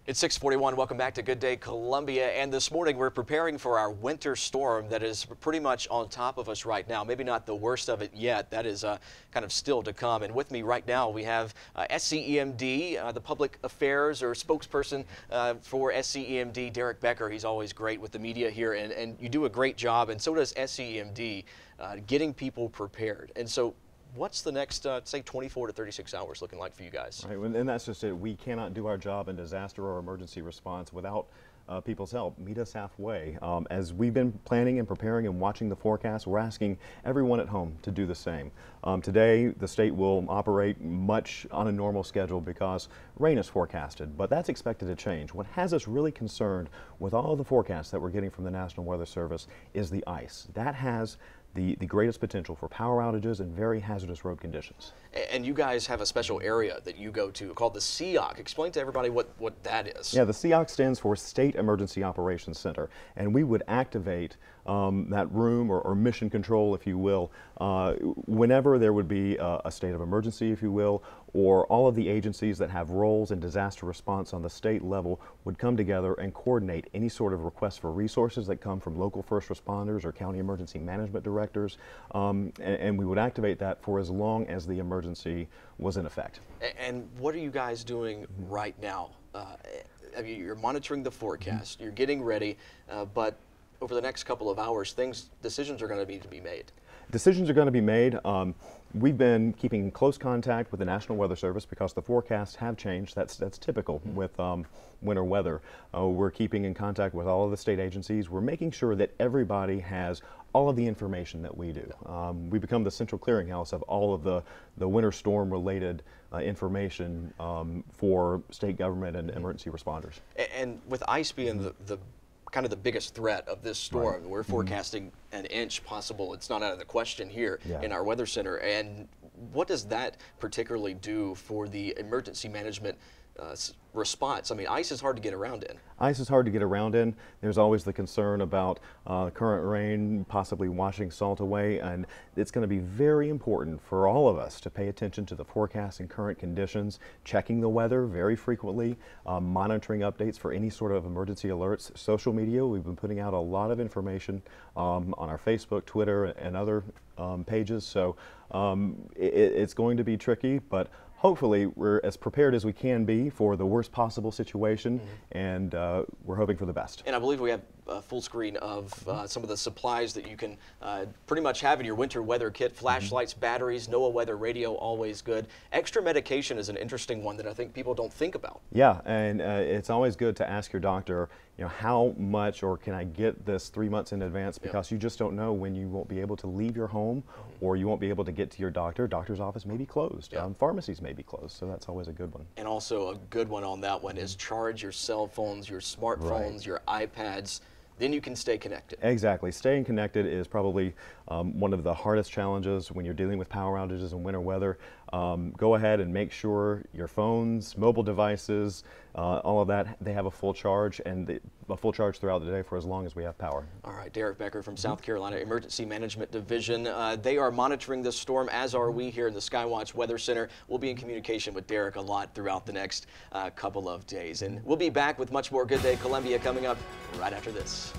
It's 6:41. Welcome back to Good Day Columbia. And this morning we're preparing for our winter storm that is pretty much on top of us right now. Maybe not the worst of it yet. That is kind of still to come. And with me right now we have SCEMD, the public affairs or spokesperson for SCEMD, Derek Becker. He's always great with the media here, and you do a great job, and so does SCEMD, getting people prepared. And so what's the next, say, 24 to 36 hours looking like for you guys? Right, and that's just it. We cannot do our job in disaster or emergency response without people's help. Meet us halfway. As we've been planning and preparing and watching the forecast, we're asking everyone at home to do the same. Today, the state will operate much on a normal schedule because rain is forecasted, but that's expected to change. What has us really concerned with all of the forecasts that we're getting from the National Weather Service is the ice. That has the greatest potential for power outages and very hazardous road conditions. And you guys have a special area that you go to called the SEOC. Explain to everybody what that is. Yeah, the SEOC stands for State Emergency Operations Center, and we would activate that room or mission control, if you will, whenever there would be a state of emergency, if you will, or all of the agencies that have roles in disaster response on the state level would come together and coordinate any sort of requests for resources that come from local first responders or county emergency management directors, and we would activate that for as long as the emergency was in effect. And what are you guys doing right now? You're monitoring the forecast, you're getting ready, but over the next couple of hours, decisions are going to need to be made. Decisions are going to be made. We've been keeping close contact with the National Weather Service because the forecasts have changed. That's typical with winter weather. We're keeping in contact with all of the state agencies. We're making sure that everybody has all of the information that we do. We become the central clearinghouse of all of the winter storm related information for state government and emergency responders. And with ice being the kind of the biggest threat of this storm. Right. We're forecasting an inch possible. It's not out of the question here in our weather center. And what does that particularly do for the emergency management response? I mean, ice is hard to get around in. Ice is hard to get around in. There's always the concern about current rain possibly washing salt away, and it's going to be very important for all of us to pay attention to the forecast and current conditions, checking the weather very frequently, monitoring updates for any sort of emergency alerts. Social media, we've been putting out a lot of information on our Facebook, Twitter, and other pages, so it's going to be tricky, but hopefully we're as prepared as we can be for the worst possible situation, and we're hoping for the best. And I believe we have a full screen of some of the supplies that you can pretty much have in your winter weather kit. Flashlights, batteries, NOAA weather radio, always good. Extra medication is an interesting one that I think people don't think about. Yeah, and it's always good to ask your doctor, you know, how much or can I get this 3 months in advance, because you just don't know when you won't be able to leave your home or you won't be able to get to your doctor. Doctor's office may be closed. Pharmacies may be closed, so that's always a good one. And also a good one on that one is charge your cell phones, your smartphones, your iPads. Then you can stay connected. Exactly. Staying connected is probably one of the hardest challenges when you're dealing with power outages and winter weather. Go ahead and make sure your phones, mobile devices, all of that, they have a full charge, and a full charge throughout the day for as long as we have power. All right, Derek Becker from South Carolina Emergency Management Division. They are monitoring this storm, as are we here in the SkyWatch Weather Center. We'll be in communication with Derek a lot throughout the next couple of days. And we'll be back with much more Good Day Columbia coming up right after this.